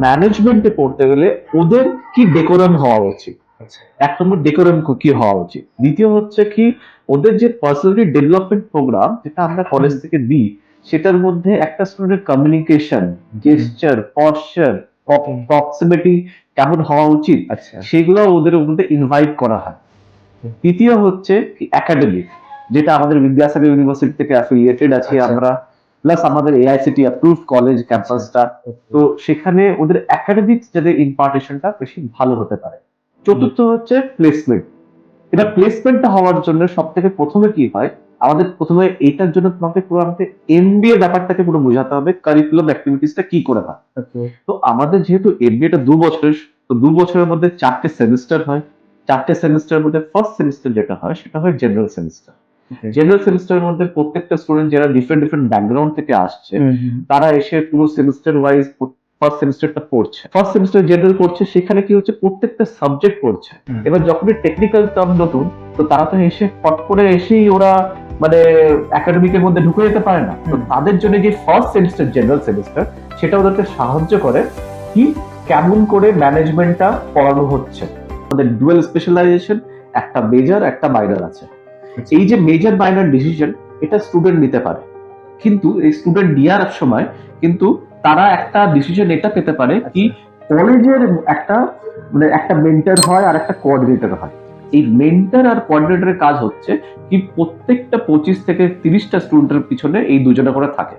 ম্যানেজমেন্টে পড়তে গেলে ওদের কি ডেকোরাম হওয়া উচিত, এক নম্বর ডেকোরাম কি হওয়া উচিত, দ্বিতীয় হচ্ছে কি ওদের যে পার্সোনালিটি ডেভেলপমেন্ট প্রোগ্রাম যেটা আমরা কলেজ থেকে দিই সেটার মধ্যে একটা স্টুডেন্টের কমিউনিকেশন, জেস্টার, পশ্চার, প্রক্সিমিটি কেমন হওয়া উচিত, আচ্ছা সেগুলো ওদের মধ্যে ইনভাইট করা হয়। তৃতীয় হচ্ছে একাডেমিক, যেটা আমাদের বিদ্যাসাগর ইউনিভার্সিটি থেকে অ্যাফিলিয়েটেড আছি আচ্ছা। আমরা, প্লাস আমাদের এআইসিটি অ্যাপ্রুভ কলেজ ক্যাম্পাসটা, তো সেখানে ওদের একাডেমিক যাদের ইম্পার্টেশনটা বেশি ভালো হতে পারে। চতুর্থ হচ্ছে প্লেসমেন্ট। এটা প্লেসমেন্টটা হওয়ার জন্য সব থেকে প্রথমে কি হয়, আমাদের প্রথমে এটার জন্য তোমাকে পুরো আমাকে এমবিএ ব্যাপারটাকে পুরো বোঝাতে হবে, কারিকুলাম অ্যাক্টিভিটিসটা কি করে হয়। তো আমাদের যেহেতু এমবিএটা 2 বছরের, তো 2 বছরের মধ্যে 4টে সেমিস্টার হয়। 4টে সেমিস্টারের মধ্যে ফার্স্ট সেমিস্টার যেটা হয় সেটা হয় জেনারেল সেমিস্টার। জেনারেল সেমিস্টারের মধ্যে প্রত্যেকটা স্টুডেন্ট যারা ডিফারেন্ট ডিফারেন্ট ব্যাকগ্রাউন্ড থেকে আসছে তারা এসে পুরো সেমিস্টার ওয়াইজ ফার্স্ট সেমিস্টারটা পড়ছে, ফার্স্ট সেমিস্টার জেনারেল পড়ছে, সেখানে কি হচ্ছে প্রত্যেকটা সাবজেক্ট পড়ছে। এবার যখনই টেকনিক্যাল টার্ম নতুন, তো তারা তো এসে ফট করে এসেই ওরা মানে একাডেমিকের মধ্যে ঢুকে যেতে পারে না, তো তাদের জন্য যে ফার্স্ট সেমিস্টার জেনারেল সেমিস্টার সেটা ওদেরকে সাহায্য করে কি কেমন করে ম্যানেজমেন্টটা পড়ানো হচ্ছে। আমাদের ডুয়াল স্পেশালাইজেশন, একটা মেজর একটা মাইনর আছে। এই যে মেজর মাইনর ডিসিশন এটা স্টুডেন্ট নিতে পারে, কিন্তু এই স্টুডেন্ট নেওয়ার সময় কিন্তু তারা একটা ডিসিশন এটা পেতে পারে কি কলেজের একটা মানে একটা মেন্টর হয় আর একটা কোঅর্ডিনেটর হয়। এই মেন্টর আর কোঅর্ডিনেটরের কাজ হচ্ছে কি প্রত্যেকটা 25 থেকে 30টা স্টুডেন্টের পিছনে এই দুজনে করে থাকে।